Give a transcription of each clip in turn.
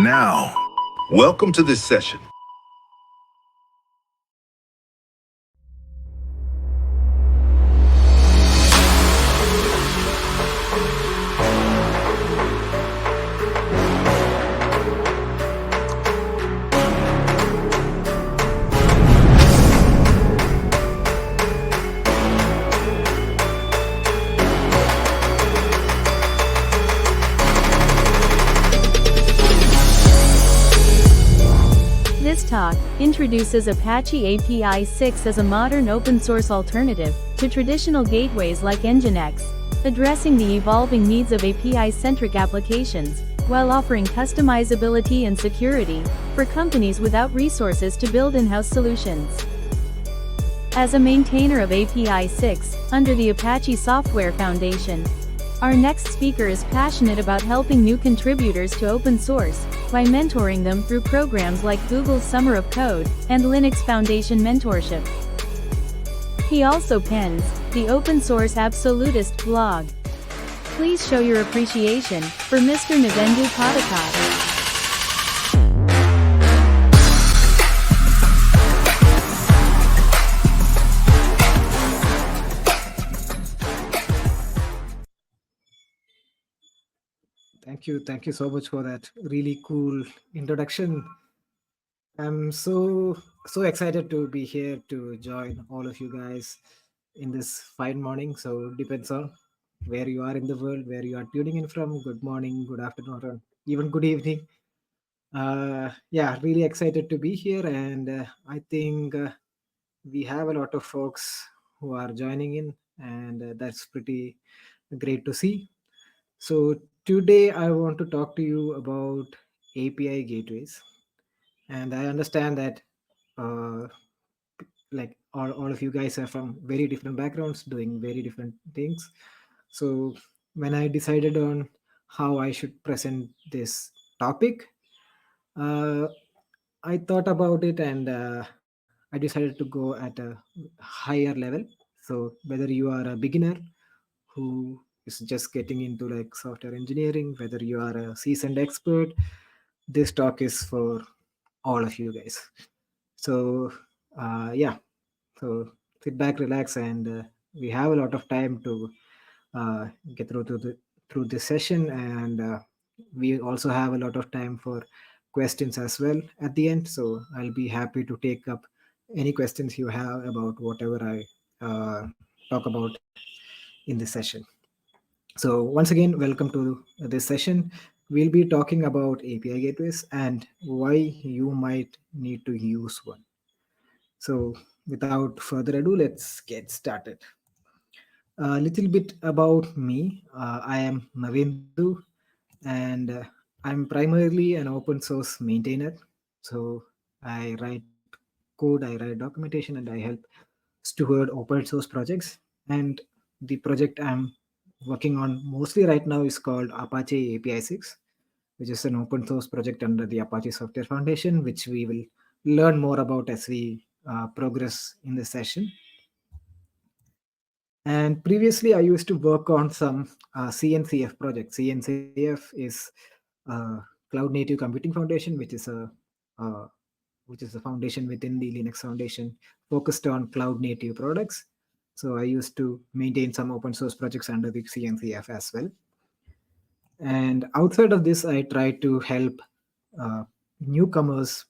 now. Welcome to this session. This talk introduces Apache APISIX as a modern open-source alternative to traditional gateways like Nginx, addressing the evolving needs of API-centric applications, while offering customizability and security for companies without resources to build in-house solutions. As a maintainer of APISIX, under the Apache Software Foundation, our next speaker is passionate about helping new contributors to open source by mentoring them through programs like Google's Summer of Code and Linux Foundation mentorship. He also pens the Open Source Absolutist blog. Please show your appreciation for Mr. Navendu Patakat. Thank you so much for that really cool introduction. I'm so excited to be here to join all of you guys in this fine morning. So depends on where you are in the world, where you are tuning in from. Good morning, good afternoon, or even good evening. Yeah, really excited to be here, and I think we have a lot of folks who are joining in, and that's pretty great to see. So today I want to talk to you about API gateways, and I understand that uh, like all of you guys are from very different backgrounds, doing very different things. So when I decided on how I should present this topic, uh, I thought about it, and I decided to go at a higher level. So whether you are a beginner who is just getting into like software engineering, whether you are a seasoned expert, this talk is for all of you guys. So yeah, so sit back, relax, and we have a lot of time to uh, get through this session, and we also have a lot of time for questions as well at the end. So I'll be happy to take up any questions you have about whatever I talk about in this session. So once again, welcome to this session. We'll be talking about API gateways and why you might need to use one. So without further ado, let's get started. A little bit about me. I am Navendu, and I'm primarily an open source maintainer. So I write code, I write documentation, and I help steward open source projects. And the project I'm working on mostly right now is called Apache APISIX, which is an open source project under the Apache Software Foundation, which we will learn more about as we progress in the session. And previously, I used to work on some CNCF projects. CNCF is Cloud Native Computing Foundation, uh, which is a foundation within the Linux Foundation focused on cloud native products. So I used to maintain some open source projects under the CNCF as well. And outside of this, I try to help uh, newcomers,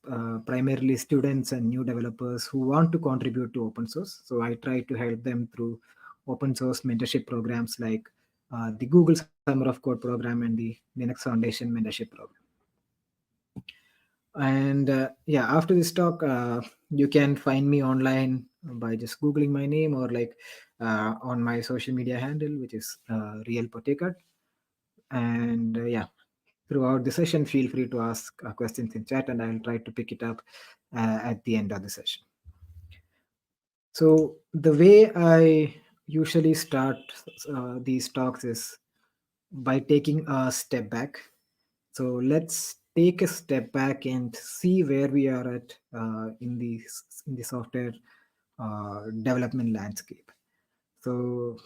primarily students and new developers who want to contribute to open source. So I try to help them through open source mentorship programs like the Google Summer of Code program and the Linux Foundation mentorship program. And yeah, after this talk, you can find me online by just googling my name, or like on my social media handle, which is real potakat. And yeah, throughout the session, feel free to ask questions in chat, and I'll try to pick it up at the end of the session. So the way I usually start these talks is by taking a step back. So let's take a step back and see where we are at in the software development landscape. So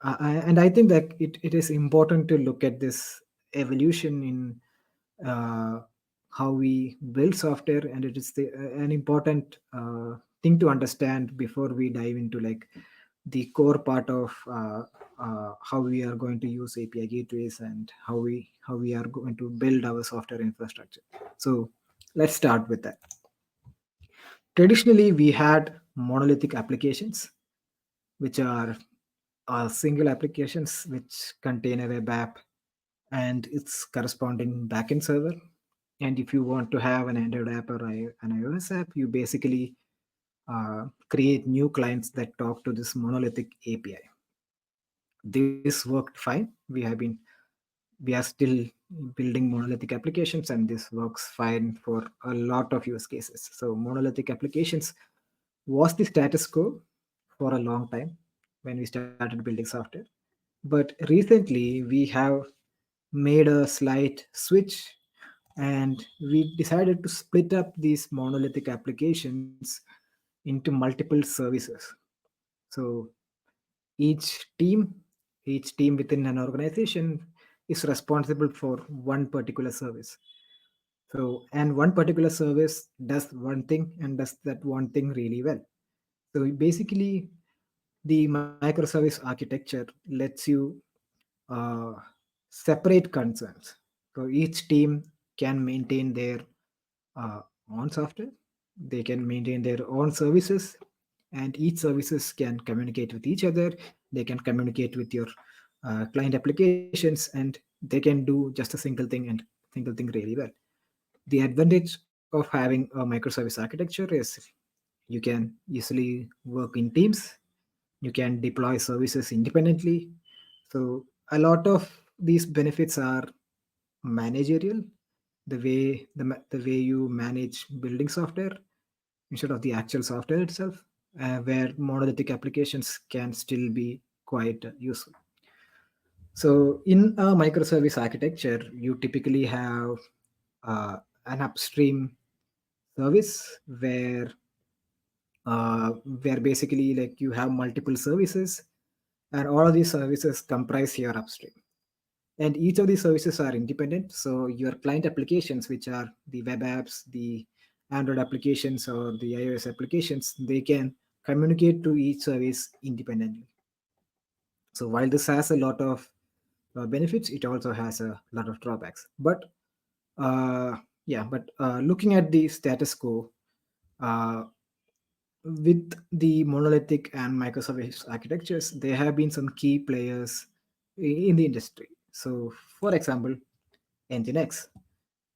and I think that it is important to look at this evolution in uh, how we build software, and it is an important thing to understand before we dive into like the core part of how we are going to use API gateways and how we are going to build our software infrastructure. So let's start with that. Traditionally, we had monolithic applications, which are single applications which contain a web app and its corresponding backend server. And if you want to have an Android app or an iOS app, you basically create new clients that talk to this monolithic API. This worked fine. We are still building monolithic applications, and this works fine for a lot of use cases. So monolithic applications was the status quo for a long time when we started building software. But recently, we have made a slight switch, and we decided to split up these monolithic applications into multiple services. So each team, each team within an organization is responsible for one particular service. So, and one particular service does one thing and does that one thing really well. So basically, the microservice architecture lets you uh, separate concerns. So each team can maintain their uh, own software, they can maintain their own services, and each services can communicate with each other. They can communicate with your client applications, and they can do just a single thing really well. The advantage of having a microservice architecture is you can easily work in teams, you can deploy services independently. So a lot of these benefits are managerial, the way you manage building software instead of the actual software itself, where monolithic applications can still be quite useful. So in a microservice architecture, you typically have an upstream service where basically like you have multiple services, and all of these services comprise your upstream, and each of these services are independent. So your client applications, which are the web apps, the Android applications or the iOS applications, they can communicate to each service independently. So while this has a lot of benefits, it also has a lot of drawbacks. But looking at the status quo, uh, with the monolithic and microservice architectures, there have been some key players in the industry. So, for example, Nginx.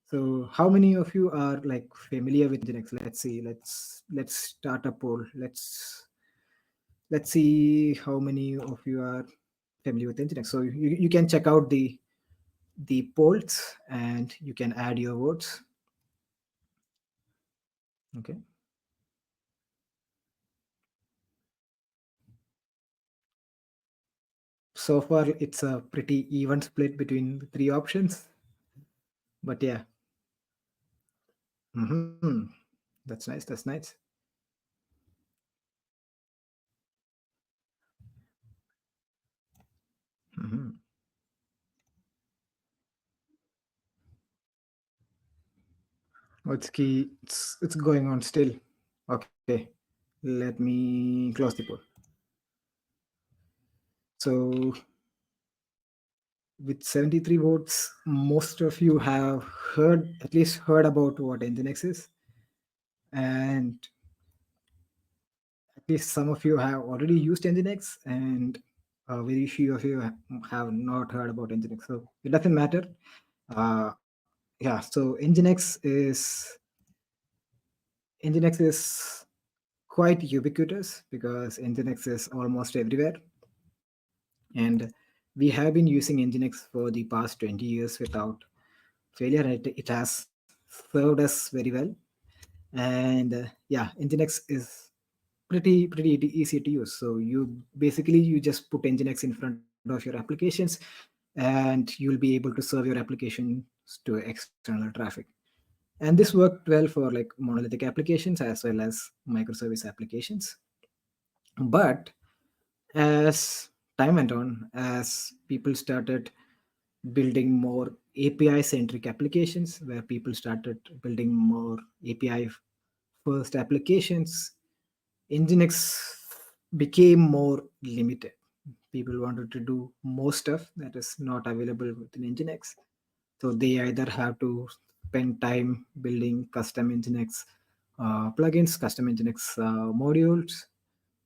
So, how many of you are like familiar with Nginx? Let's see. Let's start a poll. Let's see how many of you are familiar with Nginx. So you can check out the polls and you can add your votes. Okay. So far, it's a pretty even split between the three options. But yeah. Hmm. That's nice. That's nice. Hmm. It's key. It's going on still. Okay. Let me close the poll. So with 73 votes, most of you have at least heard about what Nginx is, and at least some of you have already used Nginx, and very few of you have not heard about Nginx. So it doesn't matter. Uh, yeah. So Nginx is quite ubiquitous because Nginx is almost everywhere, and we have been using Nginx for the past 20 years without failure. It has served us very well, and yeah, Nginx is pretty easy to use. So you just put Nginx in front of your applications, and you'll be able to serve your applications to external traffic. And this worked well for like monolithic applications as well as microservice applications. But as time went on, as people started building more API centric applications where people started building more API first applications. Nginx became more limited. People wanted to do more stuff that is not available within Nginx. So they either have to spend time building custom Nginx plugins, custom Nginx modules,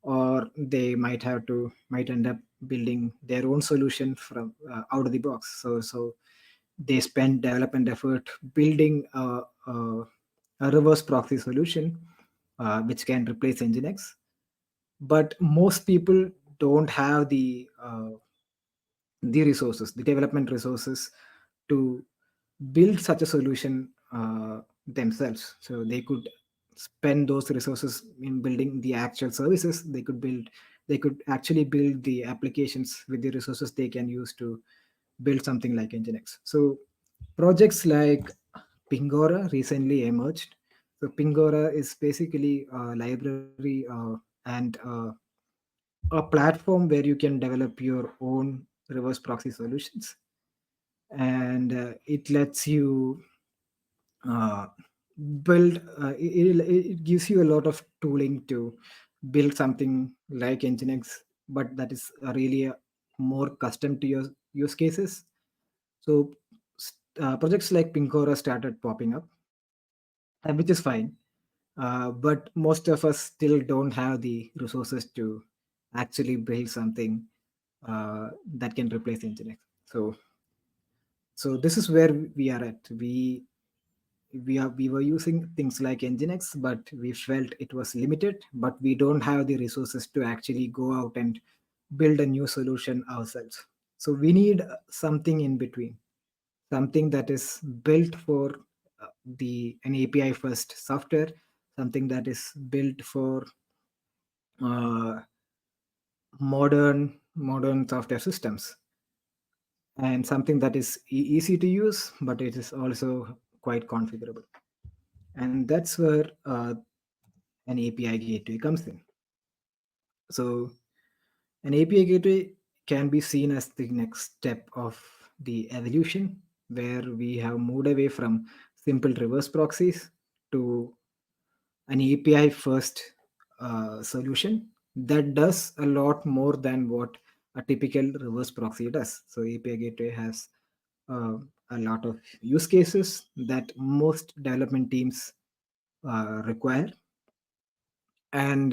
or they might end up building their own solution from out of the box. So they spend development effort building a reverse proxy solution which can replace Nginx. But most people don't have the resources, the development resources to build such a solution themselves. So they could spend those resources in building the actual services. They could actually build the applications with the resources they can use to build something like Nginx. So projects like Pingora recently emerged. So Pingora is basically a library and a platform where you can develop your own reverse proxy solutions, and it lets you uh, build. It gives you a lot of tooling to build something like Nginx, but that is really more custom to your use cases. So projects like Pincora started popping up, which is fine. But most of us still don't have the resources to actually build something that can replace Nginx. So this is where we are at. We were using things like Nginx, but we felt it was limited. But we don't have the resources to actually go out and build a new solution ourselves. So we need something in between, something that is built for the an API first software, something that is built for uh, modern software systems, and something that is easy to use, but it is also quite configurable. And that's where an API gateway comes in. So an API gateway can be seen as the next step of the evolution, where we have moved away from simple reverse proxies to an API first solution that does a lot more than what a typical reverse proxy does. So API gateway has uh, a lot of use cases that most development teams require, and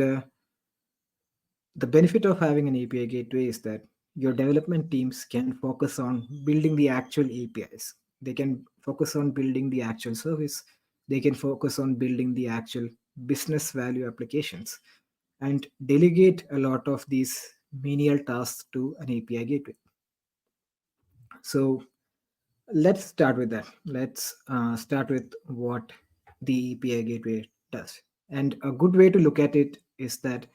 the benefit of having an API gateway is that your development teams can focus on building the actual APIs. They can focus on building the actual service. They can focus on building the actual business value applications and delegate a lot of these menial tasks to an API gateway. So let's start with that. Let's start with what the API gateway does. And a good way to look at it is that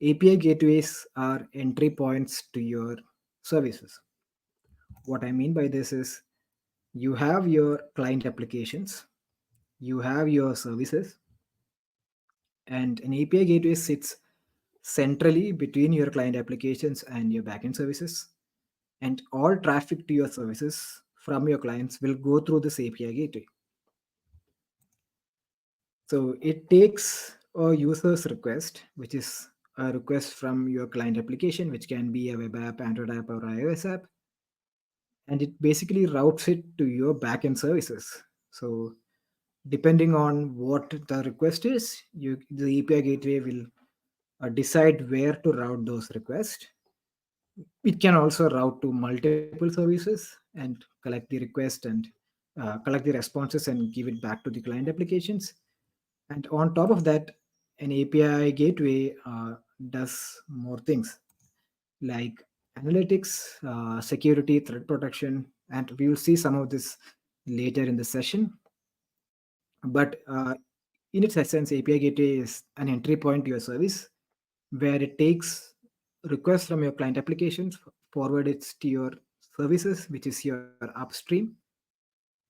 API gateways are entry points to your services. What I mean by this is you have your client applications, you have your services, and an API gateway sits centrally between your client applications and your backend services. And all traffic to your services from your clients will go through this API gateway. So it takes a user's request, which is a request from your client application, which can be a web app, Android app, or iOS app, and it basically routes it to your backend services. So depending on what the request is, the API gateway will decide where to route those requests. It can also route to multiple services and collect the request and collect the responses and give it back to the client applications. And on top of that, an API gateway does more things like analytics, security, threat protection, and we will see some of this later in the session. But in its essence, API gateway is an entry point to your service where it takes requests from your client applications, forward it to your services, which is your upstream,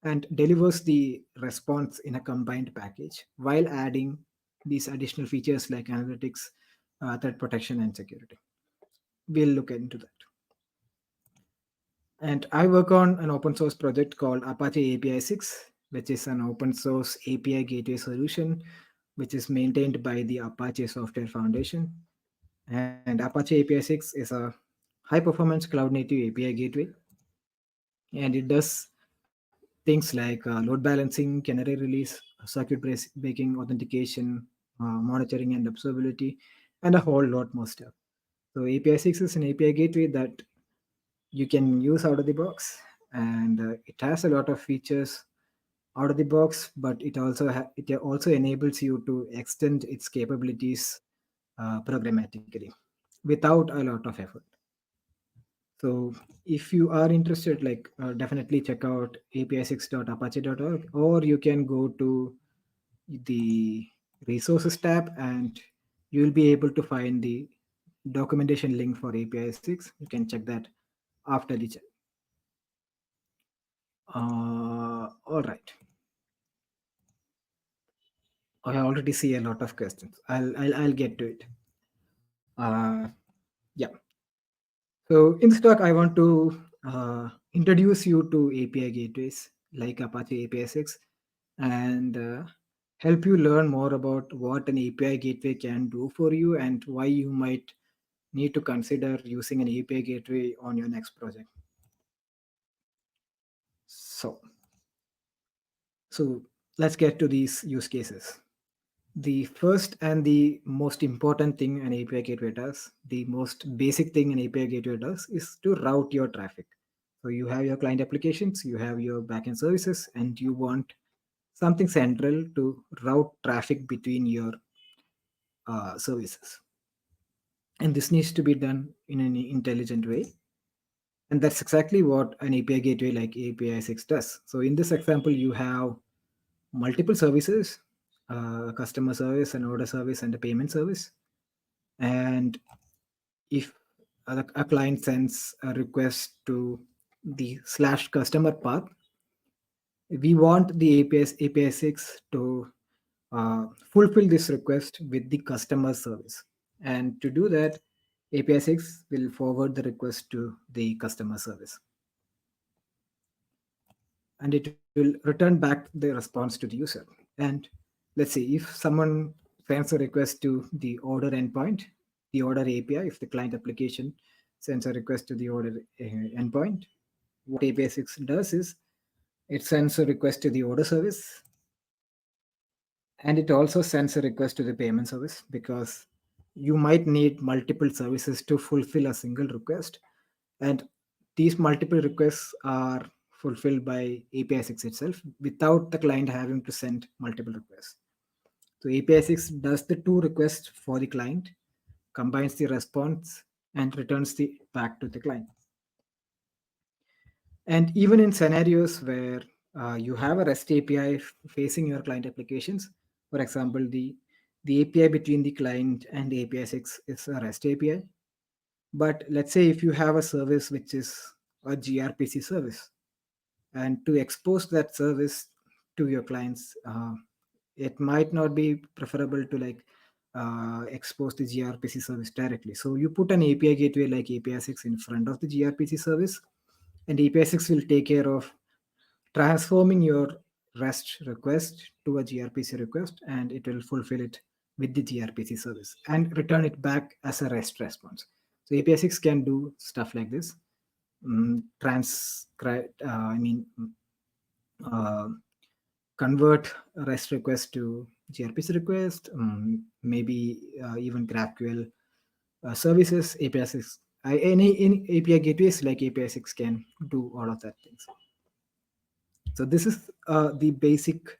and delivers the response in a combined package while adding these additional features like analytics, threat protection, and security. We'll look into that. And I work on an open source project called Apache APISIX, which is an open source API gateway solution, which is maintained by the Apache Software Foundation. And Apache APISIX is a high performance cloud native API gateway, and it does things like load balancing, canary release, breaking authentication, monitoring and observability, and a whole lot more stuff. So API6 is an API gateway that you can use out of the box, and it has a lot of features out of the box, but it also enables you to extend its capabilities programmatically without a lot of effort. So if you are interested, like definitely check out api6.apache.org, or you can go to the resources tab and you'll be able to find the documentation link for API6. You can check that after the chat. All right. I already see a lot of questions. I'll get to it. Uh, yeah. So in this talk, I want to introduce you to API gateways like Apache APISX, and help you learn more about what an API gateway can do for you and why you might need to consider using an API gateway on your next project. So, so let's get to these use cases. The first and the most important thing an API gateway does, the most basic thing an API gateway does, is to route your traffic. So you have your client applications, you have your backend services, and you want something central to route traffic between your services. And this needs to be done in an intelligent way. And that's exactly what an API gateway like API6 does. So in this example, you have multiple services, customer service, an order service, and a payment service. And if a client sends a request to the slash customer path, we want the API6 to fulfill this request with the customer service. And to do that, API6 will forward the request to the customer service. And it will return back the response to the user. And let's say if someone sends a request to the order endpoint, the order API, if the client application sends a request to the order endpoint, what API6 does is it sends a request to the order service, and it also sends a request to the payment service, because you might need multiple services to fulfill a single request, and these multiple requests are fulfilled by API6 itself without the client having to send multiple requests. So API6 does the two requests for the client, combines the response, and returns the back to the client. And even in scenarios where you have a REST API facing your client applications, for example, the API between the client and the API6 is a REST API. But let's say if you have a service which is a gRPC service, and to expose that service to your clients, it might not be preferable to like expose the gRPC service directly. So you put an API gateway like API6 in front of the gRPC service, and API6 will take care of transforming your REST request to a gRPC request, and it will fulfill it with the gRPC service and return it back as a REST response. So API6 can do stuff like this. Transcribe, uh, convert a REST request to gRPC request, maybe even GraphQL services. API6, any API gateways like API6 can do all of that things. So this is the basic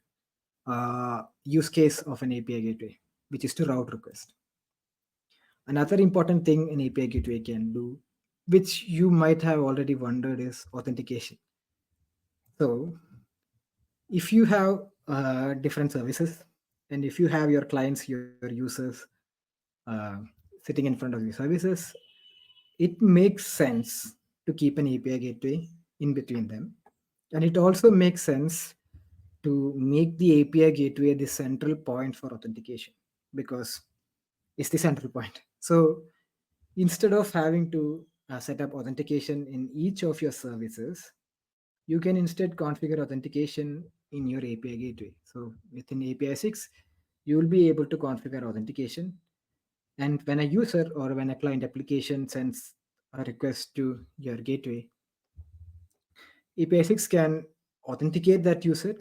use case of an API gateway, which is to route request. Another important thing an API gateway can do, which you might have already wondered, is authentication. So if you have different services, and if you have your clients, your users uh, sitting in front of your services, it makes sense to keep an API gateway in between them. And it also makes sense to make the API gateway the central point for authentication, because it's the central point. So instead of having to set up authentication in each of your services, you can instead configure authentication in your API gateway. So within API 6, you will be able to configure authentication. And when a user or when a client application sends a request to your gateway, API 6 can authenticate that user.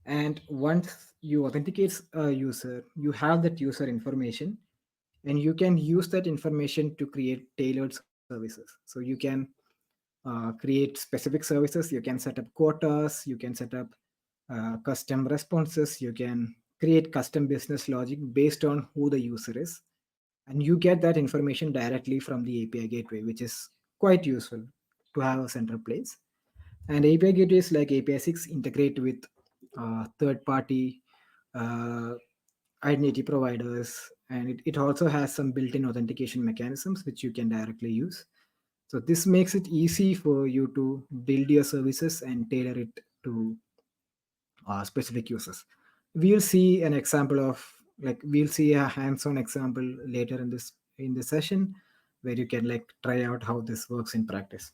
And once you authenticate a user, you have that user information, and you can use that information to create tailored services. So you can create specific services, you can set up quotas, you can set up custom responses, you can create custom business logic based on who the user is, and you get that information directly from the API gateway, which is quite useful to have a central place. And API gateways like API 6 integrate with third party uh, identity providers, and it also has some built in authentication mechanisms which you can directly use. So this makes it easy for you to build your services and tailor it to specific users. We'll see an example of, like, we'll see a hands-on example later in this session where you can like try out how this works in practice.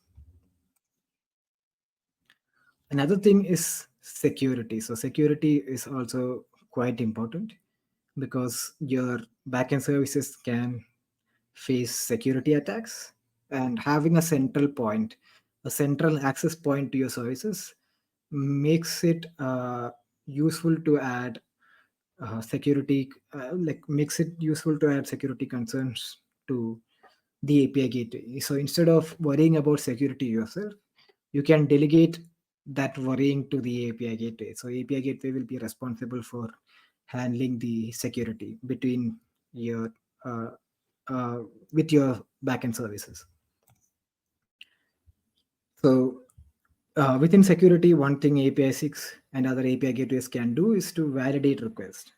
Another thing is security. So security is also quite important because your backend services can face security attacks, and having a central point, a central access point to your services makes it useful to add security, like makes it useful to add security concerns to the API gateway. So instead of worrying about security yourself, you can delegate that worrying to the API gateway. So API gateway will be responsible for handling the security between your uh, uh, with your backend services. So within security, one thing API 6 and other API gateways can do is to validate requests.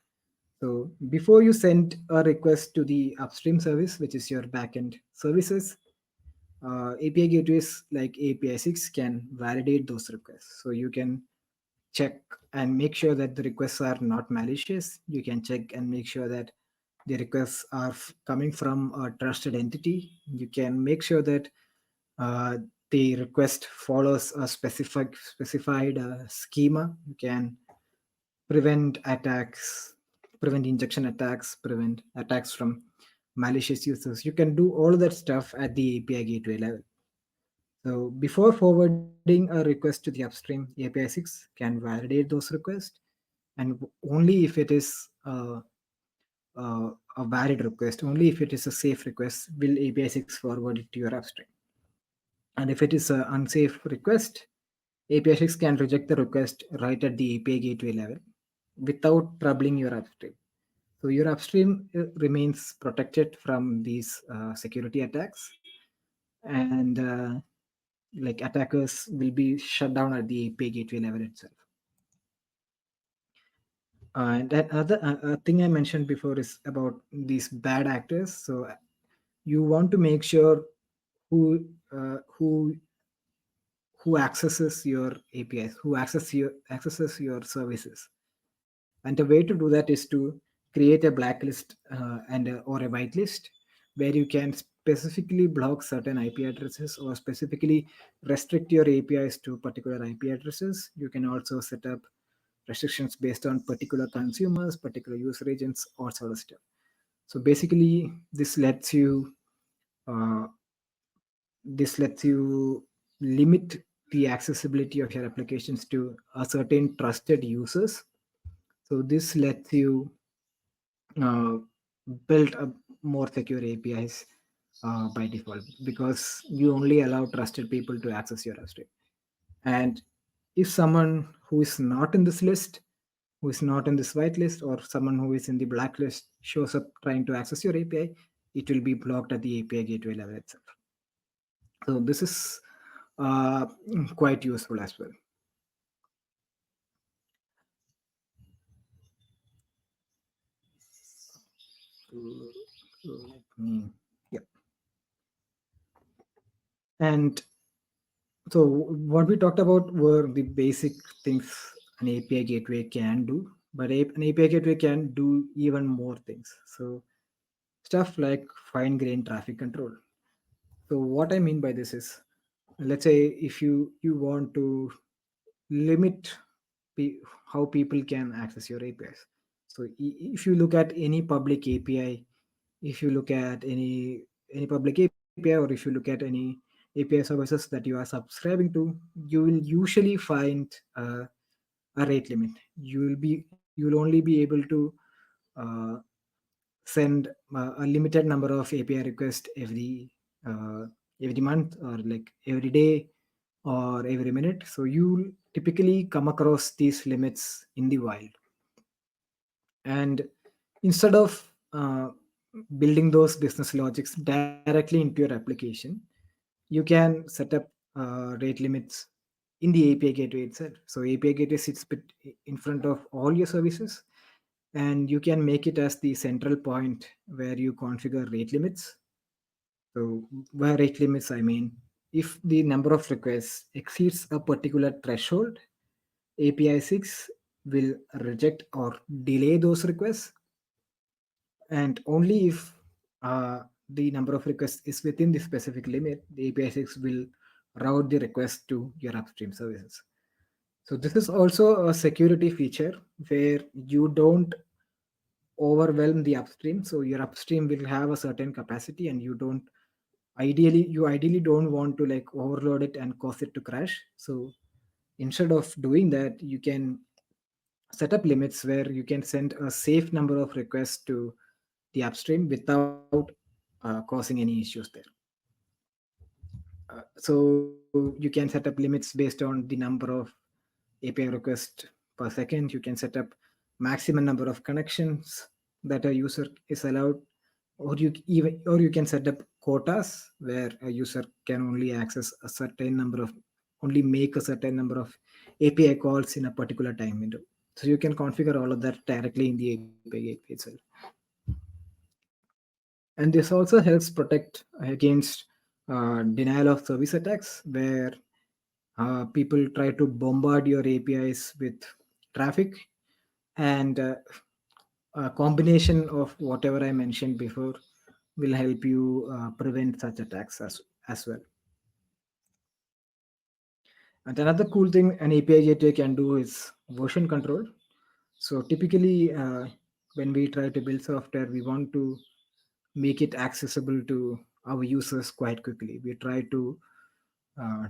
So before you send a request to the upstream service, which is your backend services, API gateways like API 6 can validate those requests. So you can check and make sure that the requests are not malicious. You can check and make sure that the requests are coming from a trusted entity. You can make sure that uh, the request follows a specified schema. You can prevent attacks, prevent injection attacks, prevent attacks from malicious users. You can do all that stuff at the API gateway level. So before forwarding a request to the upstream, API 6 can validate those requests, and only if it is a valid request, only if it is a safe request, will API 6 forward it to your upstream. And if it is an unsafe request, API 6 can reject the request right at the API gateway level without troubling your upstream. So your upstream remains protected from these security attacks, and like attackers will be shut down at the API gateway level itself. And that other thing I mentioned before is about these bad actors. So you want to make sure who uh, who who accesses your APIs, who accesses your services. And the way to do that is to create a blacklist or a whitelist where you can specifically block certain IP addresses or specifically restrict your APIs to particular IP addresses. You can also set up restrictions based on particular consumers, particular user agents, all sort of stuff. So basically, uh, this lets you limit the accessibility of your applications to a certain trusted users. So this lets you uh, build a more secure APIs by default because you only allow trusted people to access your upstream. And if someone who is not in this list, who is not in this whitelist, or someone who is in the blacklist shows up trying to access your API, it will be blocked at the API gateway level itself. So this is uh, quite useful as well. Let me, yeah. And so what we talked about were the basic things an API gateway can do, but an API gateway can do even more things. So stuff like fine-grained traffic control. So what I mean by this is, let's say if you want to limit pe- how people can access your APIs. So if you look at any public API, if you look at any public API, or if you look at any API services that you are subscribing to, you will usually find a rate limit. You will only be able to uh, send a limited number of API requests uh, every month, or like every day, or every minute. So you typically come across these limits in the wild, and instead of building those business logics directly into your application, you can set up rate limits in the API gateway itself. So API gateway sits in front of all your services, and you can make it as the central point where you configure rate limits. So by rate limits, I mean, if the number of requests exceeds a particular threshold, API 6 will reject or delay those requests, and only if the number of requests is within the specific limit, the API 6 will route the request to your upstream services. So this is also a security feature where you don't overwhelm the upstream. So your upstream will have a certain capacity, and you ideally don't want to like overload it and cause it to crash. So instead of doing that, you can set up limits where you can send a safe number of requests to the upstream without causing any issues there. So you can set up limits based on the number of API requests per second. You can set up maximum number of connections that a user is allowed, or you can set up quotas where a user can only access a certain number of only make a certain number of API calls in a particular time window. So you can configure all of that directly in the API gateway itself. And this also helps protect against denial of service attacks, where people try to bombard your APIs with traffic, and a combination of whatever I mentioned before will help you prevent such attacks as well. And another cool thing an API gateway can do is version control. So typically, when we try to build software, we want to make it accessible to our users quite quickly. We try to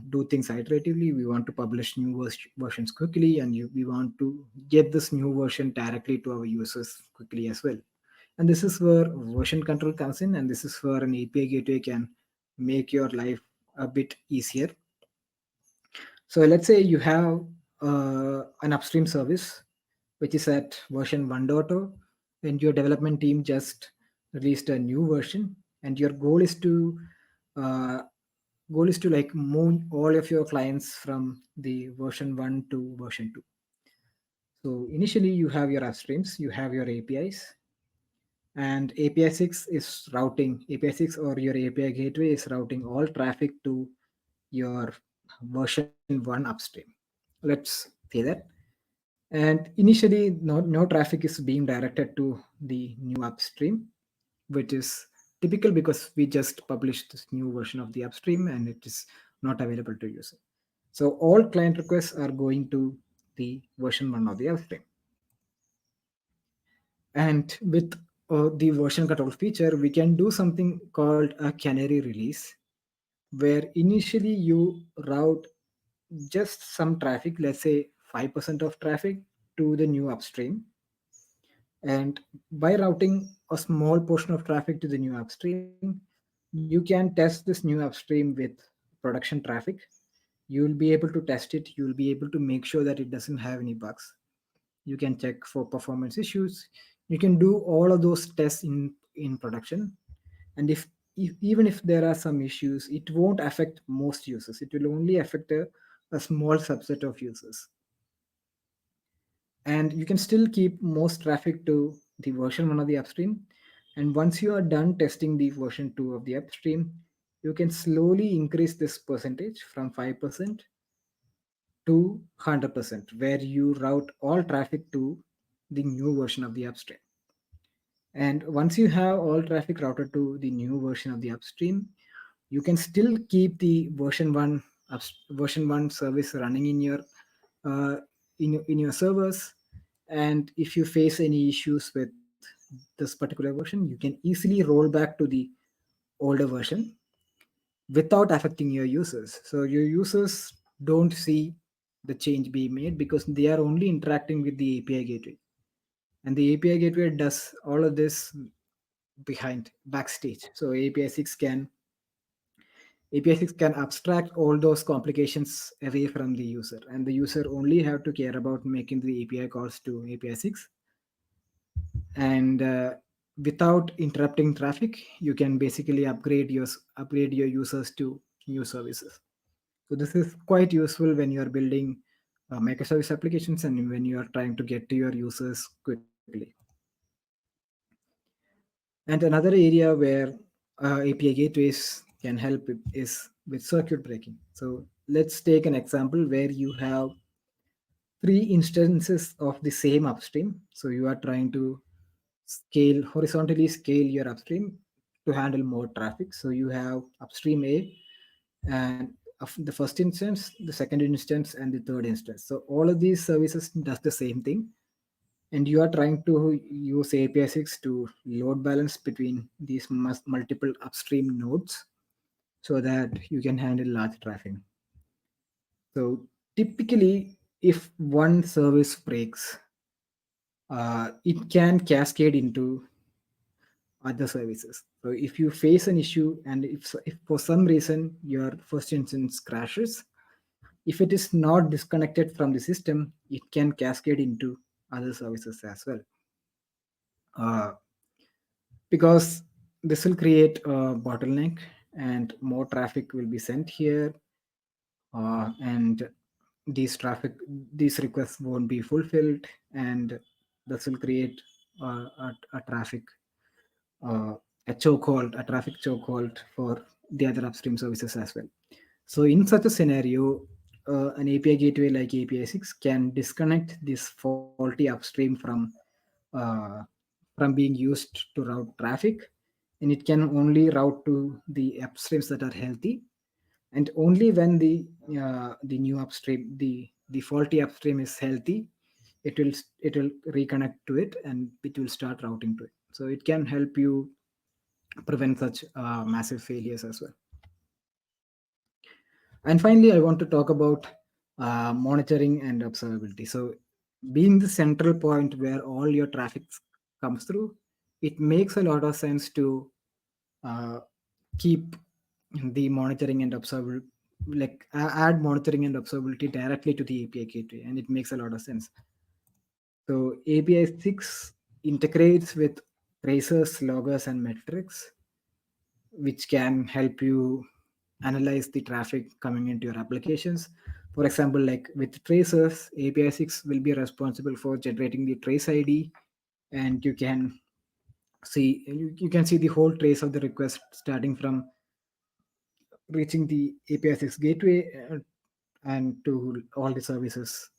do things iteratively. We want to publish new versions quickly, and we want to get this new version directly to our users quickly as well. And this is where version control comes in, and this is where an API gateway can make your life a bit easier. So let's say you have an upstream service which is at version 1.0, and your development team just released a new version, and your uh, goal is to like move all of your clients from the version 1 to version 2. So initially you have your upstreams, you have your APIs, and API 6 is routing, API 6 or your API gateway is routing all traffic to your version 1 upstream. Let's say that. And initially, no traffic is being directed to the new upstream, which is typical because we just published this new version of the upstream and it is not available to user. So all client requests are going to the version 1 of the upstream. And with the version control feature, we can do something called a canary release, where initially you route just some traffic, let's say 5% of traffic, to the new upstream. And by routing a small portion of traffic to the new upstream, you can test this new upstream with production traffic. You will be able to test it. You will be able to make sure that it doesn't have any bugs. You can check for performance issues. You can do all of those tests in production. And if even if there are some issues, it won't affect most users. It will only affect a small subset of users, and you can still keep most traffic to the version 1 of the upstream. And once you are done testing the version 2 of the upstream, you can slowly increase this percentage from 5% to 100%, where you route all traffic to the new version of the upstream. And once you have all traffic routed to the new version of the upstream, You can still keep the version 1 service running uh, in your servers. And if you face any issues with this particular version, you can easily roll back to the older version without affecting your users. So your users don't see the change being made because they are only interacting with the API gateway. And the API gateway does all of this behind backstage. So API6 can abstract all those complications away from the user, and the user only have to care about making the API calls to API6. And without interrupting traffic, you can basically upgrade your users to new services. So this is quite useful when you are building microservice applications and when you are trying to get to your users quickly. And another area where API gateways can help is with circuit breaking. So let's take an example where you have three instances of the same upstream. So you are trying to horizontally scale your upstream to handle more traffic. So you have upstream A and of the first instance, the second instance, and the third instance. So all of these services does the same thing, and you are trying to use APISIX to load balance between these multiple upstream nodes so that you can handle large traffic. So typically, if one service breaks, it can cascade into other services. So if you face an issue and if for some reason your first instance crashes, if it is not disconnected from the system, it can cascade into other services as well. Uh, because this will create a bottleneck and more traffic will be sent here, and these requests won't be fulfilled, and this will create a traffic uh, a traffic chokehold for the other upstream services as well. So in such a scenario, an API gateway like API6 can disconnect this faulty upstream uh, from being used to route traffic, and it can only route to the upstreams that are healthy. And only when the new upstream, the faulty upstream is healthy, it will reconnect to it and it will start routing to it. So it can help you prevent such massive failures as well. And finally, I want to talk about monitoring and observability. So, being the central point where all your traffic comes through, it makes a lot of sense to uh, keep the monitoring and observability, like add monitoring and observability directly to the API gateway, and it makes a lot of sense. So, API 6 integrates with tracers, loggers, and metrics, which can help you analyze the traffic coming into your applications. For example, like with tracers, API6 will be responsible for generating the trace ID, and you can see the whole trace of the request starting from reaching the API6 gateway and to all the services.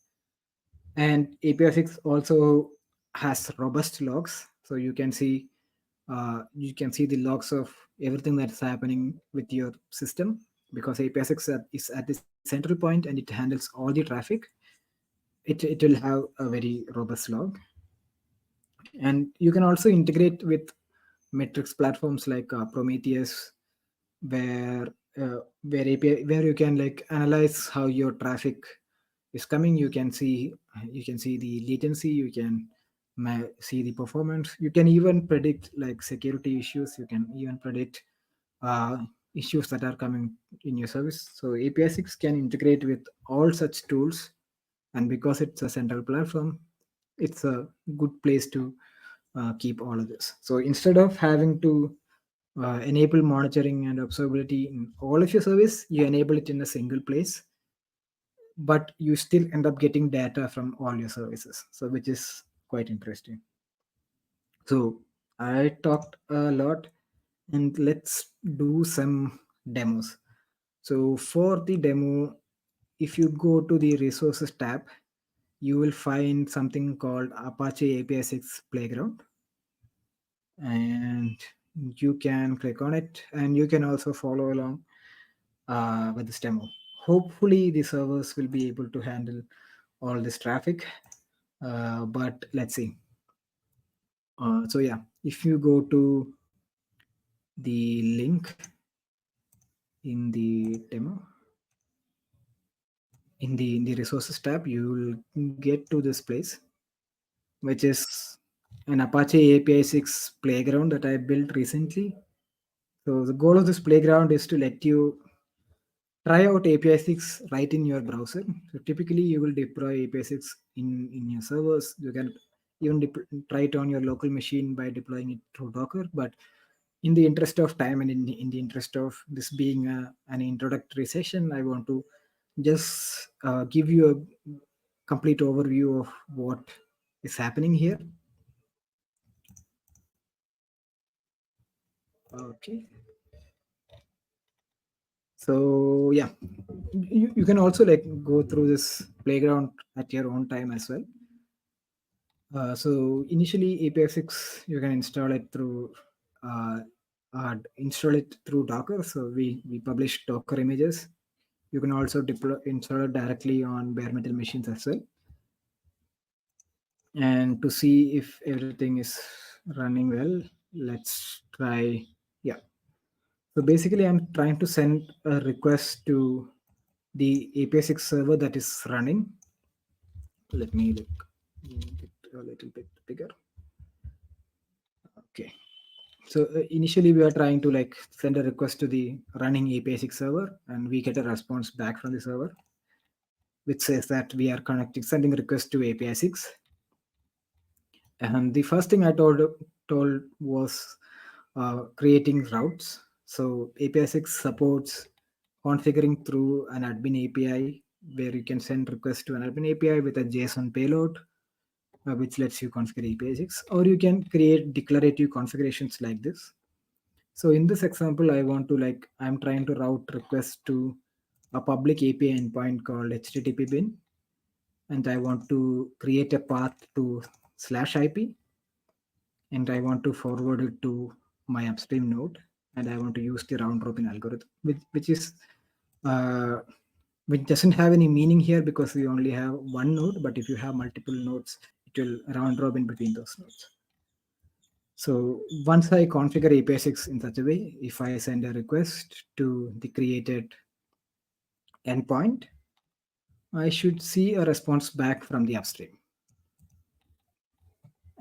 And API6 also has robust logs, so you can see the logs of everything that's happening with your system, because APISX is at the central point and it handles all the traffic. It will have a very robust log. And you can also integrate with metrics platforms like Prometheus, where where you can like analyze how your traffic is coming. You can see the latency, you can see the performance, you can even predict like security issues, you can even predict uh, issues that are coming in your service. So API6 can integrate with all such tools, and because it's a central platform, it's a good place to keep all of this. So instead of having to enable monitoring and observability in all of your service, you enable it in a single place, but you still end up getting data from all your services. So which is quite interesting. So I talked a lot, and let's do some demos. So for the demo, if you go to the resources tab, you will find something called Apache APISX Playground. And you can click on it and you can also follow along with this demo. Hopefully, the servers will be able to handle all this traffic, but let's see. So yeah, if you go to the link in the demo, in the resources tab, you will get to this place, which is an Apache APISIX playground that I built recently. So the goal of this playground is to let you try out APISIX right in your browser. So typically you will deploy APISIX in your servers. You can even try it on your local machine by deploying it through Docker. But in the interest of time and in the interest of this being an introductory session, I want to just give you a complete overview of what is happening here. Okay. So yeah, you can also like go through this playground at your own time as well. So initially APISX you can install it through Docker. So we publish Docker images. You can also deploy install it directly on bare metal machines as well. And to see if everything is running well, let's try. Yeah. So basically, I'm trying to send a request to the APISX server that is running. Let me make it a little bit bigger. Okay. So initially we are trying to like send a request to the running APISX server, and we get a response back from the server, which says that we are connecting, sending a request to APISX. And the first thing I told was creating routes. So APISX supports configuring through an admin API, where you can send requests to an admin API with a JSON payload, which lets you configure APISX, or you can create declarative configurations like this. So in this example, I want to like, I'm trying to route requests to a public API endpoint called HTTP bin, and I want to create a path to /IP, and I want to forward it to my upstream node, and I want to use the round robin algorithm, uh, which doesn't have any meaning here because we only have one node. But if you have multiple nodes, it will round robin between those nodes. So once I configure APISX in such a way, if I send a request to the created endpoint, I should see a response back from the upstream.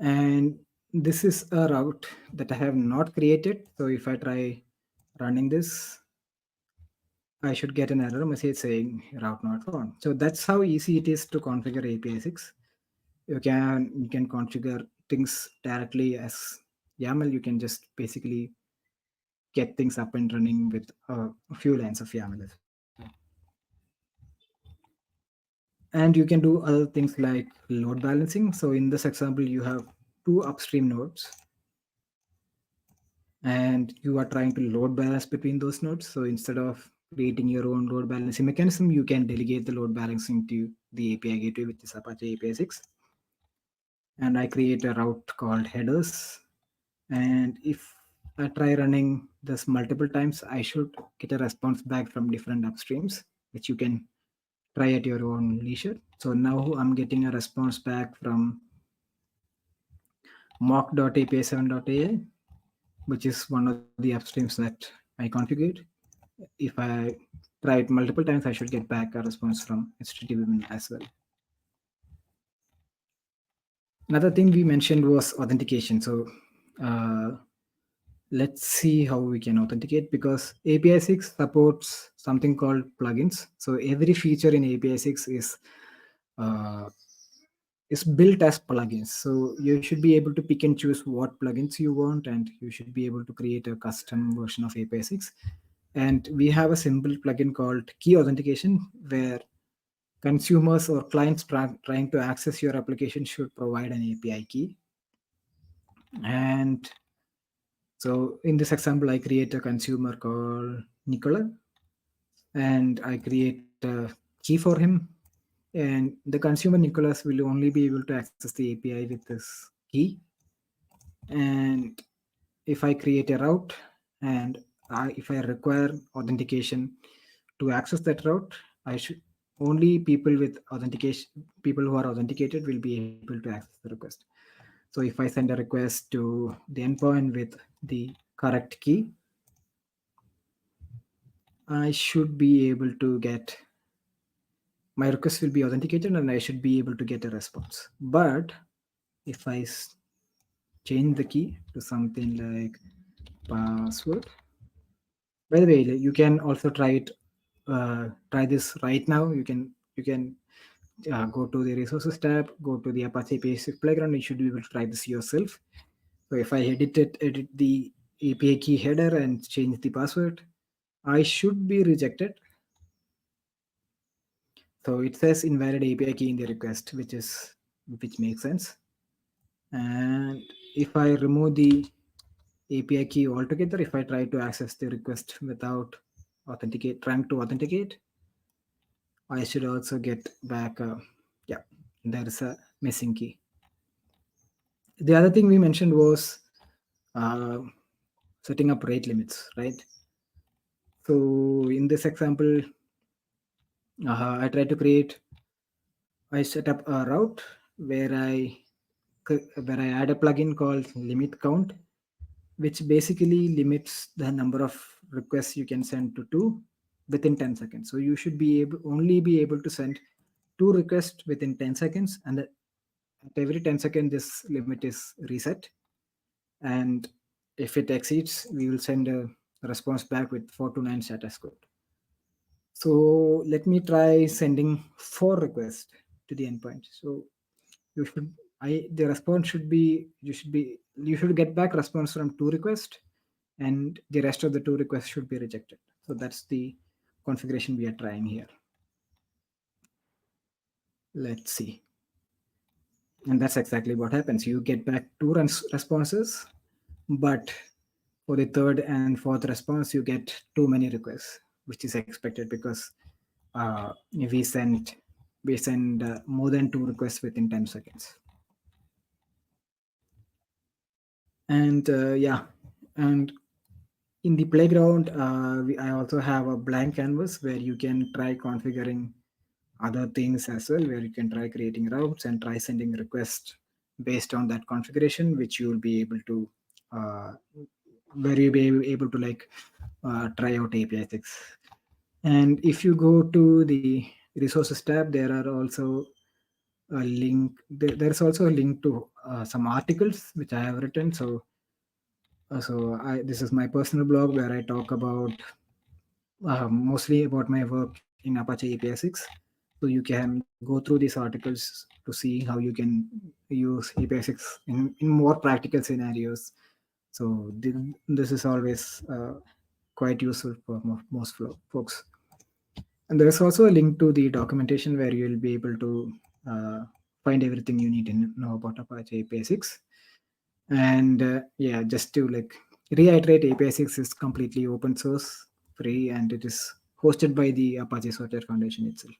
And this is a route that I have not created. So if I try running this, I should get an error message saying route not found. So that's how easy it is to configure APISX. You can configure things directly as YAML. You can just basically get things up and running with a few lines of YAML as well. And you can do other things like load balancing. So in this example, you have two upstream nodes and you are trying to load balance between those nodes. So instead of creating your own load balancing mechanism, you can delegate the load balancing to the API gateway, which is Apache APISX. And I create a route called headers. And if I try running this multiple times, I should get a response back from different upstreams, which you can try at your own leisure. So now I'm getting a response back from mock.api7.ai, which is one of the upstreams that I configured. If I try it multiple times, I should get back a response from HTTP as well. Another thing we mentioned was authentication. So uh, let's see how we can authenticate, because APISX supports something called plugins. So every feature in APISX uh, is built as plugins. So you should be able to pick and choose what plugins you want, and you should be able to create a custom version of APISX. And we have a simple plugin called key authentication, where consumers or clients trying to access your application should provide an API key. And so in this example, I create a consumer called Nicola, and I create a key for him. And the consumer Nicholas will only be able to access the API with this key. And if I create a route and if I require authentication to access that route, I should only people with authentication, people who are authenticated will be able to access the request. So if I send a request to the endpoint with the correct key, I should be able to get my request will be authenticated and I should be able to get a response. But if I change the key to something like password, by the way, you can also try it. Try this right now. You can go to the resources tab, go to the Apache APISIX playground. You should be able to try this yourself. So if I edit the API key header and change the password, I should be rejected. So it says invalid API key in the request, which makes sense. And if I remove the API key altogether, if I try to access the request without trying to authenticate, I should also get back. Yeah, there is a missing key. The other thing we mentioned was uh, setting up rate limits, right? So in this example, I try to create. I set up a route where I add a plugin called limit count, which basically limits the number of requests you can send to two within 10 seconds. So you should only be able to send two requests within 10 seconds, and at every 10 seconds this limit is reset. And if it exceeds, we will send a response back with 429 status code. So let me try sending four requests to the endpoint. So you should the response should be you should get back response from two requests, and the rest of the two requests should be rejected. So that's the configuration we are trying here. Let's see. And that's exactly what happens. You get back two responses, but for the third and fourth response, you get too many requests, which is expected because we send more than two requests within 10 seconds. And yeah, and in the playground, I also have a blank canvas where you can try configuring other things as well, where you can try creating routes and try sending requests based on that configuration, which you will be able to, uh, where you'll be able to like try out APISIX. And if you go to the resources tab, there are also a link. There's also a link to some articles which I have written. This is my personal blog where I talk about mostly about my work in Apache APISIX. So you can go through these articles to see how you can use APISIX in more practical scenarios. So this is always quite useful for most folks. And there is also a link to the documentation where you will be able to find everything you need to know about Apache APISIX. And yeah, just to like reiterate, APISIX is completely open source, free, and it is hosted by the Apache Software Foundation itself.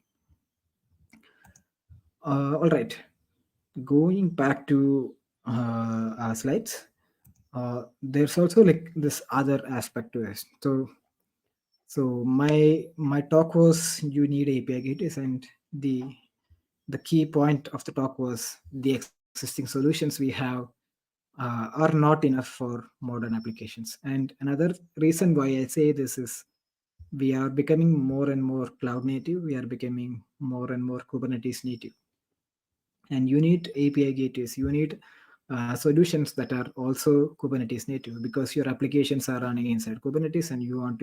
All right, going back to our slides, there's also like this other aspect to it. So my talk was you need API gateways, and the key point of the talk was the existing solutions we have are not enough for modern applications. And another reason why I say this is we are becoming more and more cloud native. We are becoming more and more Kubernetes native, and you need API gateways. You need solutions that are also Kubernetes native because your applications are running inside Kubernetes, and you want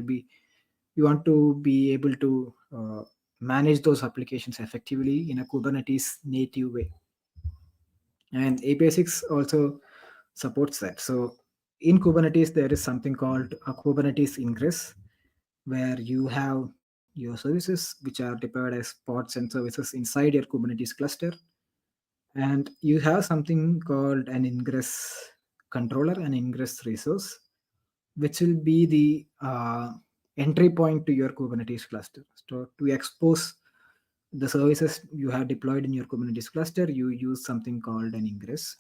to be able to manage those applications effectively in a Kubernetes native way. And APISIX also supports that. So in Kubernetes, there is something called a Kubernetes ingress, where you have your services which are deployed as pods and services inside your Kubernetes cluster. And you have something called an ingress controller, an ingress resource, which will be the entry point to your Kubernetes cluster. So to expose the services you have deployed in your Kubernetes cluster, you use something called an ingress.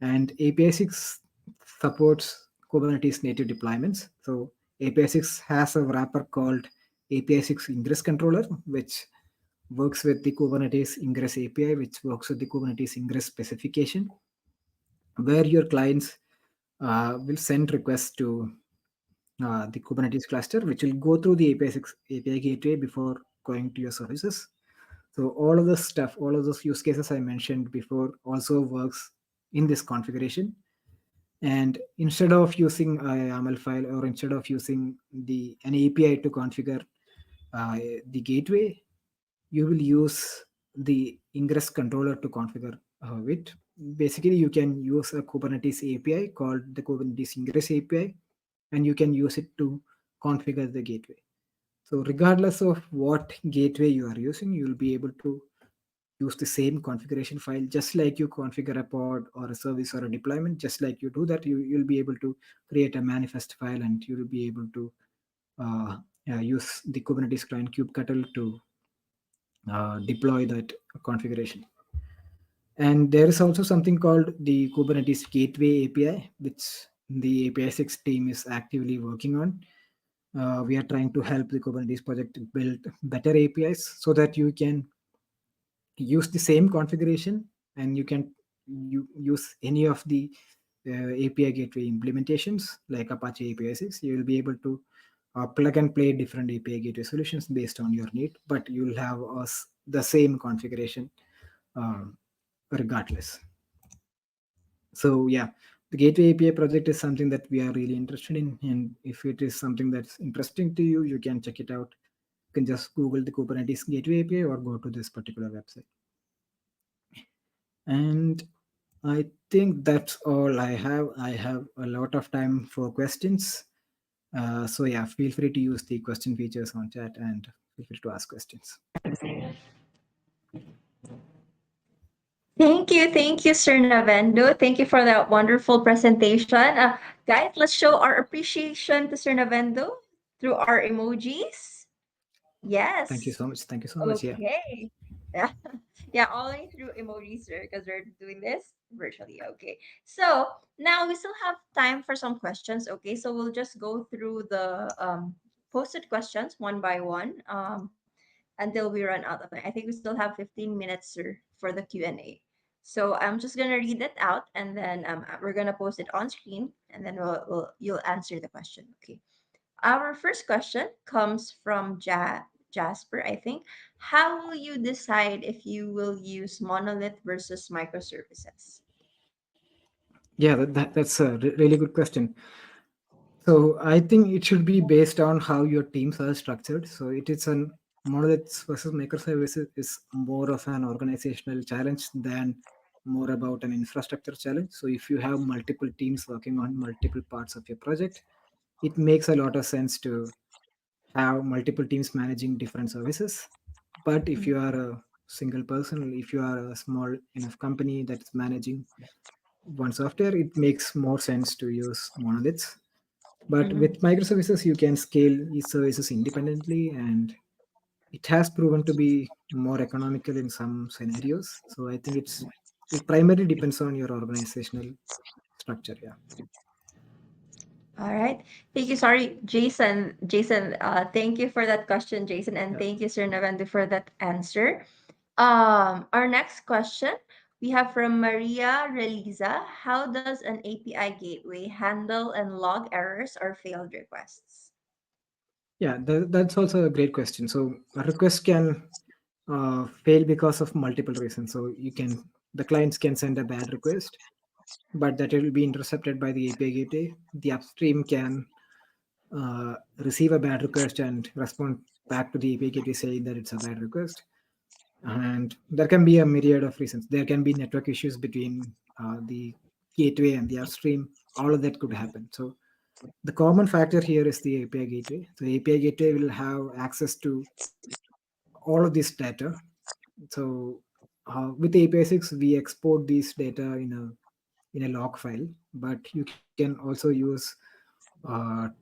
And APISIX supports Kubernetes native deployments. So APISIX has a wrapper called APISIX Ingress Controller, which works with the Kubernetes Ingress API, which works with the Kubernetes Ingress specification, where your clients will send requests to the Kubernetes cluster, which will go through the API gateway before going to your services. So all of this stuff, all of those use cases I mentioned before also works in this configuration. And instead of using a YAML file, or instead of using an API to configure the gateway, you will use the ingress controller to configure it. Basically, you can use a Kubernetes API called the Kubernetes Ingress API, and you can use it to configure the gateway. So regardless of what gateway you are using, you will be able to use the same configuration file, just like you configure a pod or a service or a deployment. Just like you do that, you'll be able to create a manifest file, and you will be able to uh, use the Kubernetes client kubectl to deploy that configuration. And there is also something called the Kubernetes Gateway API, which the APISIX team is actively working on. We are trying to help the Kubernetes project build better APIs so that you can use the same configuration, and you can use any of the API gateway implementations like Apache APISIX. You will be able to plug and play different API gateway solutions based on your need, but you'll have the same configuration um, regardless. So yeah, the Gateway API project is something that we are really interested in, and if it is something that's interesting to you, you can check it out. You can just Google the Kubernetes Gateway API or go to this particular website. And I think that's all I have. I have a lot of time for questions. So yeah, feel free to use the question features on chat and feel free to ask questions. Thank you, Sir Navendu. Thank you for that wonderful presentation. Guys, let's show our appreciation to Sir Navendu through our emojis. Thank you Yes. so much. Thank you so much. Yeah. Okay. Yeah, yeah, only through emojis, sir, because we're doing this virtually. Okay. So now we still have time for some questions. Okay, so we'll just go through the posted questions one by one until we run out of time. I think we still have 15 minutes, sir, for the Q&A. So I'm just gonna read it out, and then we're gonna post it on screen, and then you'll answer the question. Okay. Our first question comes from Jasper, I think. How will you decide if you will use monolith versus microservices? Yeah, that's a really good question. So I think it should be based on how your teams are structured. So it is an monoliths versus microservices is more of an organizational challenge than more about an infrastructure challenge. So if you have multiple teams working on multiple parts of your project, it makes a lot of sense to have multiple teams managing different services. But if you are a single person, if you are a small enough company that's managing one software, it makes more sense to use monoliths. But Mm-hmm. with microservices, you can scale these services independently, and it has proven to be more economical in some scenarios. So I think it primarily depends on your organizational structure. Yeah. All right. Thank you. Sorry, Jason. Jason, thank you for that question, Jason, and Yeah. thank you, Sir Navendu, for that answer. Our next question we have from Maria Reliza. How does an API gateway handle and log errors or failed requests? Yeah, that's also a great question. So a request can fail because of multiple reasons. So the clients can send a bad request, but that will be intercepted by the API gateway. The upstream can receive a bad request and respond back to the API gateway saying that it's a bad request. And there can be a myriad of reasons. There can be network issues between the gateway and the upstream. All of that could happen. So the common factor here is the API gateway. So the API gateway will have access to all of this data. So with APISIX, we export these data in a log file, but you can also use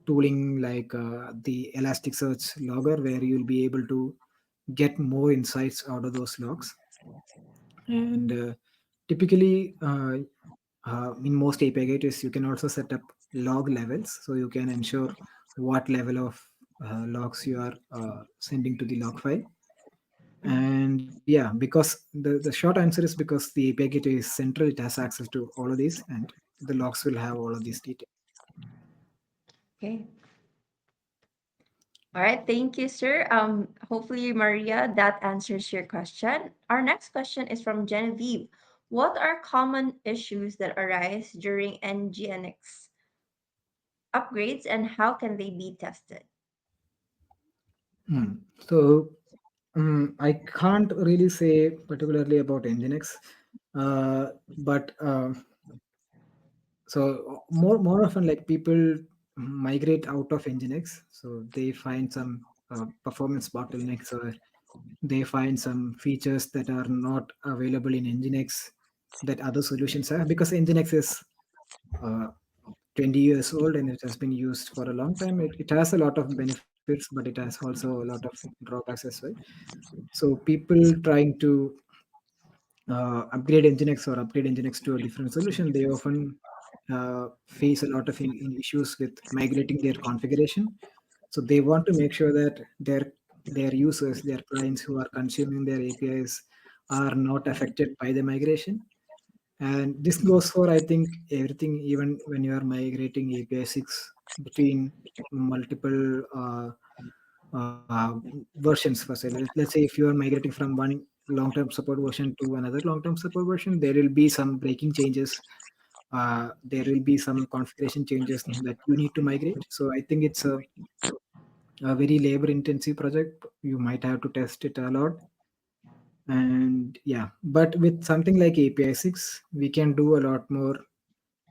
tooling like the Elasticsearch logger, where you'll be able to get more insights out of those logs. And typically, in most API gateways, you can also set up log levels, so you can ensure what level of logs you are sending to the log file. And yeah, because the short answer is because the API gateway is central, it has access to all of these, and the logs will have all of these details. Okay. All right, thank you, sir. Hopefully, Maria, that answers your question. Our next question is from Genevieve. What are common issues that arise during Nginx upgrades, and how can they be tested? So I can't really say particularly about Nginx, but so more often, like, people migrate out of Nginx, so they find some performance bottlenecks, or they find some features that are not available in Nginx that other solutions have, because Nginx is uh, 20 years old and it has been used for a long time. It has a lot of benefits, but it has also a lot of drawbacks as well. So people trying to upgrade Nginx or upgrade Nginx to a different solution, they often face a lot of issues with migrating their configuration. So they want to make sure that their users, their clients who are consuming their APIs, are not affected by the migration. And this goes for, I think, everything, even when you are migrating API 6 between multiple uh, versions. For say, let's say if you are migrating from one long-term support version to another long-term support version, there will be some breaking changes. There will be some configuration changes that you need to migrate. So I think it's a very labor-intensive project. You might have to test it a lot. And yeah, but with something like API 6, we can do a lot more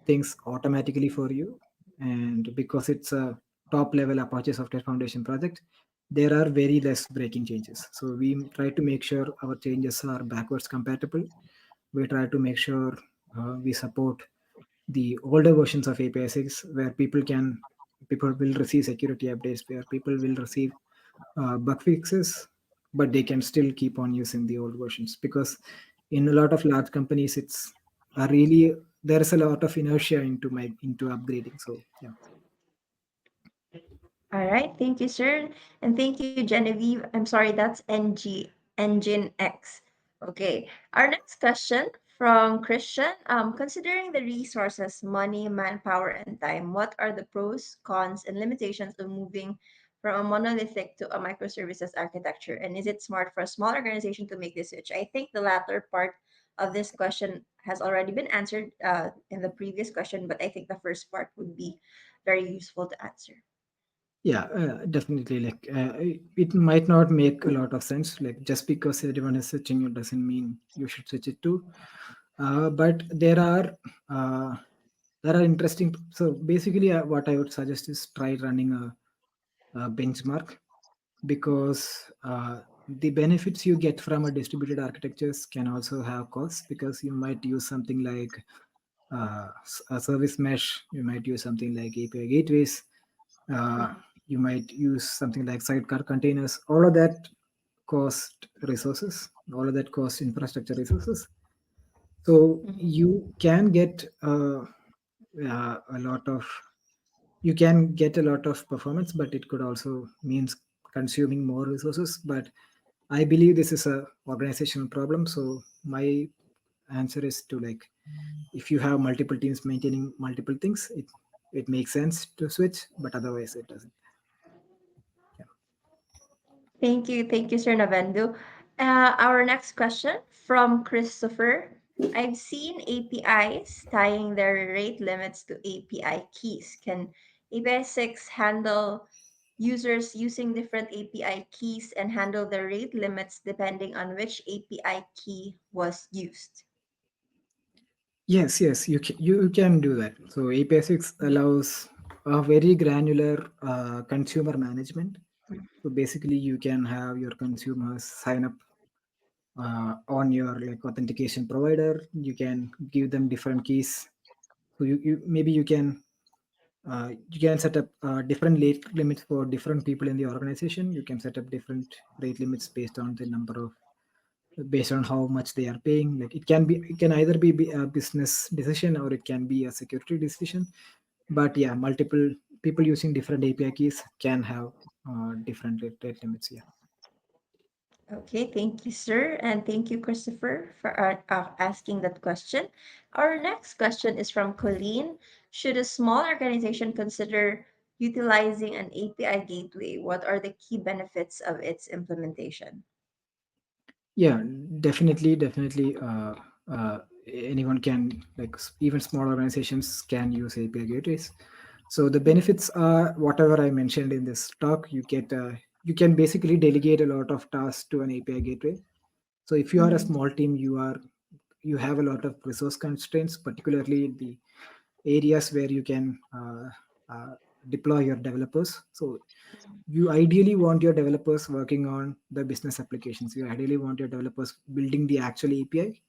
things automatically for you. And because it's a top level Apache Software Foundation project, there are very less breaking changes. So we try to make sure our changes are backwards compatible. We try to make sure we support the older versions of API 6, where people will receive security updates, where people will receive bug fixes, but they can still keep on using the old versions, because in a lot of large companies, it's a really there's a lot of inertia into upgrading. So yeah. All right, thank you, sir. And thank you, Genevieve. I'm sorry, that's Engine X. Okay, our next question from Christian. Considering the resources, money, manpower, and time, what are the pros, cons, and limitations of moving from a monolithic to a microservices architecture? And is it smart for a small organization to make this switch? I think the latter part of this question has already been answered in the previous question, but I think the first part would be very useful to answer. Yeah, definitely. Like, it might not make a lot of sense. Like, just because everyone is switching it doesn't mean you should switch it too. But uh, there are interesting. So basically, what I would suggest is try running a benchmark, because the benefits you get from a distributed architectures can also have costs, because you might use something like a service mesh, you might use something like API gateways, uh, you might use something like sidecar containers. All of that cost resources, all of that cost infrastructure resources. So you can get a lot of you can get a lot of performance, but it could also means consuming more resources. But I believe this is a organizational problem. So my answer is to, like, if you have multiple teams maintaining multiple things, it makes sense to switch, but otherwise it doesn't. Yeah. Thank you, Sir Navendu. Our next question from Christopher. I've seen APIs tying their rate limits to API keys. Can API 6 handle users using different API keys and handle the rate limits depending on which API key was used? Yes, you can do that. So APISX allows a very granular consumer management. So basically, you can have your consumers sign up on your, like, authentication provider. You can give them different keys. So you can set up different rate limits for different people in the organization. You can set up different rate limits based on how much they are paying. Like, it can either be a business decision, or it can be a security decision. But yeah, multiple people using different API keys can have different rate limits. Yeah. Okay, thank you, sir. And thank you, Christopher, for asking that question. Our next question is from Colleen. Should a small organization consider utilizing an API gateway? What are the key benefits of its implementation? Yeah, definitely. Anyone can, like even small organizations can use API gateways. So the benefits are whatever I mentioned in this talk. You can basically delegate a lot of tasks to an API gateway. So if you are a Mm-hmm. small team, you have a lot of resource constraints, particularly in the areas where you can deploy your developers. So you ideally want your developers working on the business applications. You ideally want your developers building the actual API,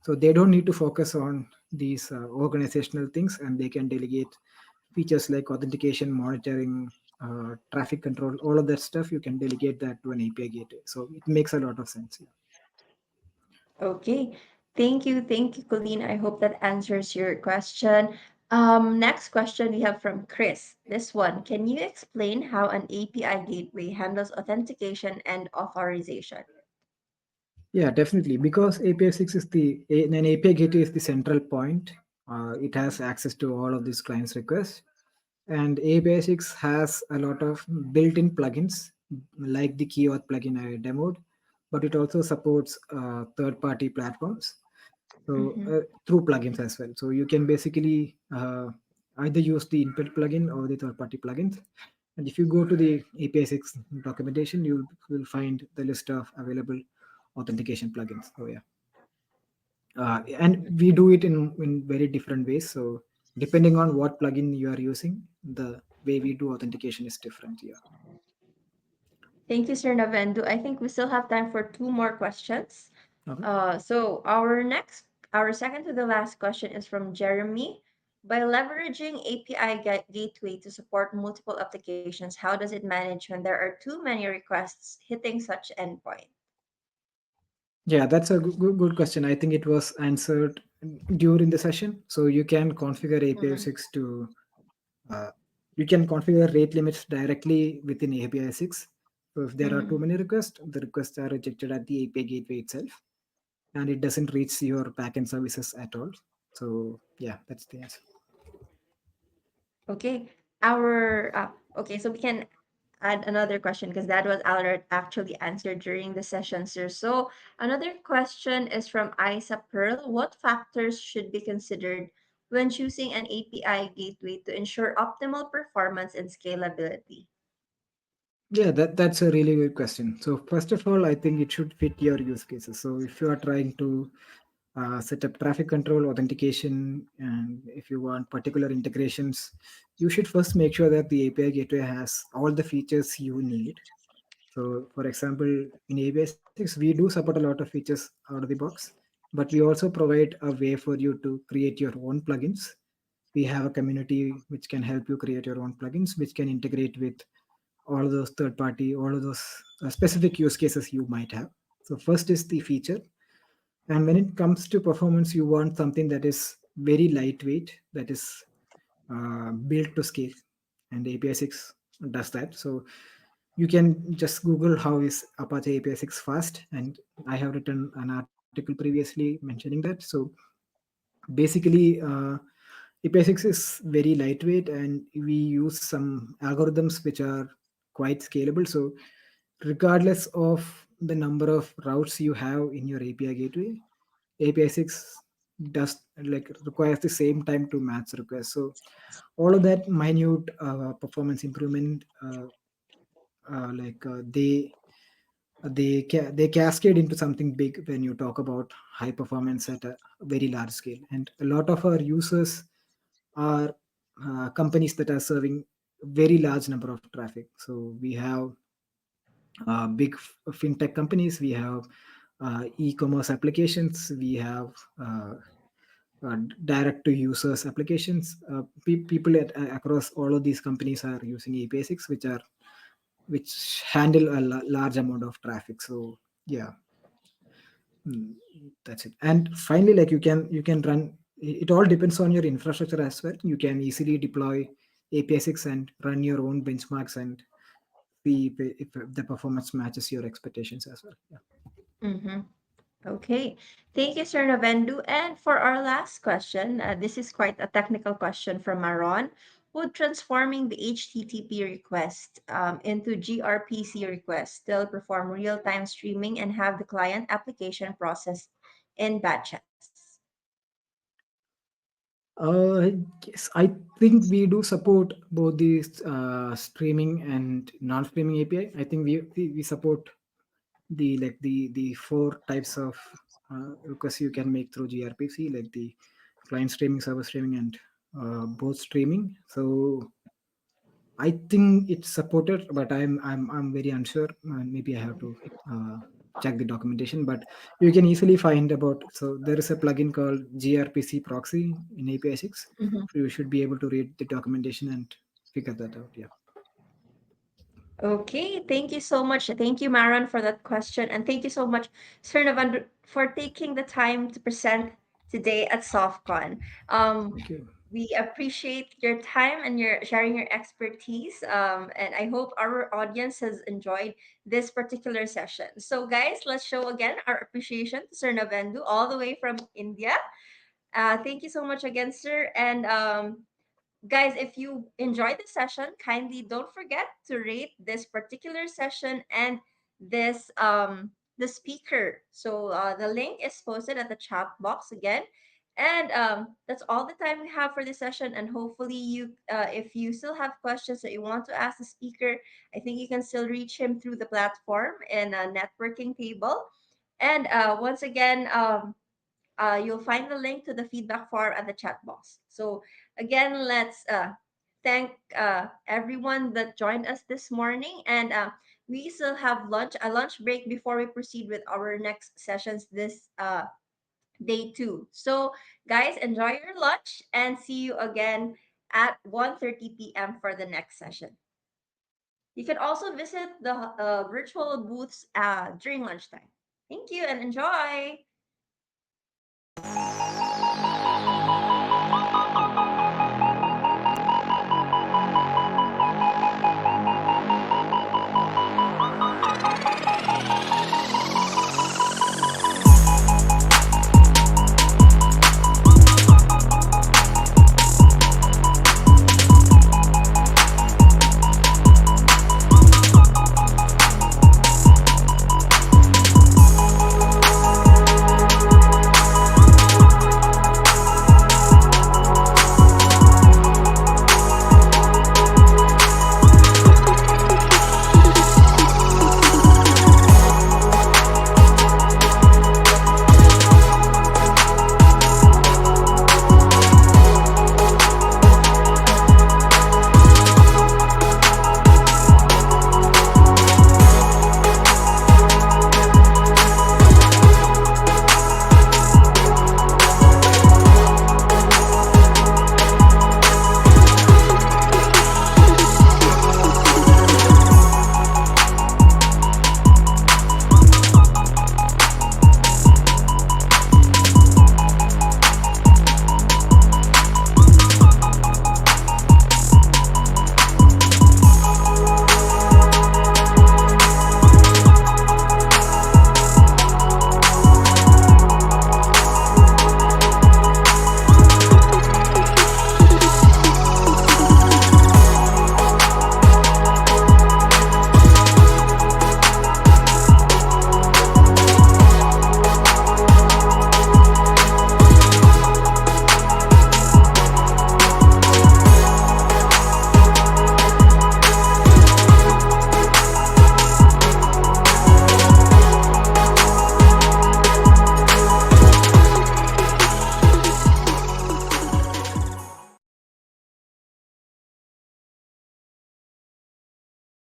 so they don't need to focus on these organizational things, and they can delegate features like authentication, monitoring, traffic control, all of that stuff. You can delegate that to an API gateway, so it makes a lot of sense. Yeah. Okay. Thank you, Colleen. I hope that answers your question. Next question we have from Chris. This one, can you explain how an API gateway handles authentication and authorization? Yeah, definitely. Because API6 is an API gateway is the central point. It has access to all of these clients' requests, and APISix has a lot of built-in plugins like the Keyauth plugin I demoed, but it also supports third-party platforms. So Mm-hmm. through plugins as well. So you can basically either use the input plugin or the third-party plugins. And if you go to the API6 documentation, you will find the list of available authentication plugins. So yeah, and we do it in very different ways. So depending on what plugin you are using, the way we do authentication is different. Yeah. Thank you, Sir Navendu. I think we still have time for two more questions. Okay. So our second to the last question is from Jeremy. By leveraging API gateway to support multiple applications, how does it manage when there are too many requests hitting such endpoint? Yeah, that's a good question. I think it was answered during the session. So you can configure Mm-hmm. API6 to uh, you can configure rate limits directly within API6. So if there are too Mm-hmm. many requests, the requests are rejected at the API gateway itself, and it doesn't reach your backend services at all. So yeah, that's the answer. Okay. Our okay, so we can add another question because that was actually answered during the session, sir. So another question is from Isa Pearl. What factors should be considered when choosing an API gateway to ensure optimal performance and scalability? Yeah, that's a really good question. So first of all, I think it should fit your use cases. So if you are trying to set up traffic control, authentication, and if you want particular integrations, you should first make sure that the API gateway has all the features you need. So, for example, in API6, we do support a lot of features out of the box, but we also provide a way for you to create your own plugins. We have a community which can help you create your own plugins, which can integrate with all of those third party, all of those specific use cases you might have. So, first is the feature. And when it comes to performance, you want something that is very lightweight, that is built to scale. And API6 does that. So you can just Google how is Apache APISX fast, and I have written an article previously mentioning that. So basically, APISX is very lightweight, and we use some algorithms which are quite scalable. So regardless of the number of routes you have in your API gateway, APISX does like requires the same time to match requests. So all of that minute performance improvement, they cascade into something big when you talk about high performance at a very large scale. And a lot of our users are companies that are serving very large number of traffic. So we have big fintech companies, we have e-commerce applications, we have direct to users applications. People across all of these companies are using API6, which handle a large amount of traffic. So yeah, that's it. And finally, like you can run it all depends on your infrastructure as well. You can easily deploy APISIX and run your own benchmarks and see if the performance matches your expectations as well. Yeah. Mm-hmm. Okay, thank you, Sir Navendu. And for our last question, this is quite a technical question from Maron. Would transforming the HTTP request into gRPC request still perform real-time streaming and have the client application processed in batches? Uh, yes, I think we do support both the streaming and non-streaming API. I think we support the four types of requests you can make through gRPC, like the client streaming, server streaming, and both streaming. So I think it's supported, but I'm very unsure. Maybe I have to uh, check the documentation. But you can easily find about. So there is a plugin called gRPC proxy in API6. Mhm. So you should be able to read the documentation and figure that out. Yeah. Okay, thank you so much. Thank you, Maron, for that question. And thank you so much, Sir Navendu, for taking the time to present today at SoftCon. Um, Thank you. we appreciate your time and your sharing your expertise. And I hope our audience has enjoyed this particular session. So, guys, let's show again our appreciation to Sir Navendu all the way from India. Thank you so much again, sir. And guys, if you enjoyed the session, kindly don't forget to rate this particular session and this the speaker. So the link is posted at the chat box again. And that's all the time we have for this session. And hopefully, if you still have questions that you want to ask the speaker, I think you can still reach him through the platform in a networking table. And once again, you'll find the link to the feedback form at the chat box. So again, let's thank everyone that joined us this morning, and we still have a lunch break before we proceed with our next sessions this day two. So guys, enjoy your lunch and see you again at 1:30 p.m. for the next session. You can also visit the virtual booths during lunchtime. Thank you and enjoy.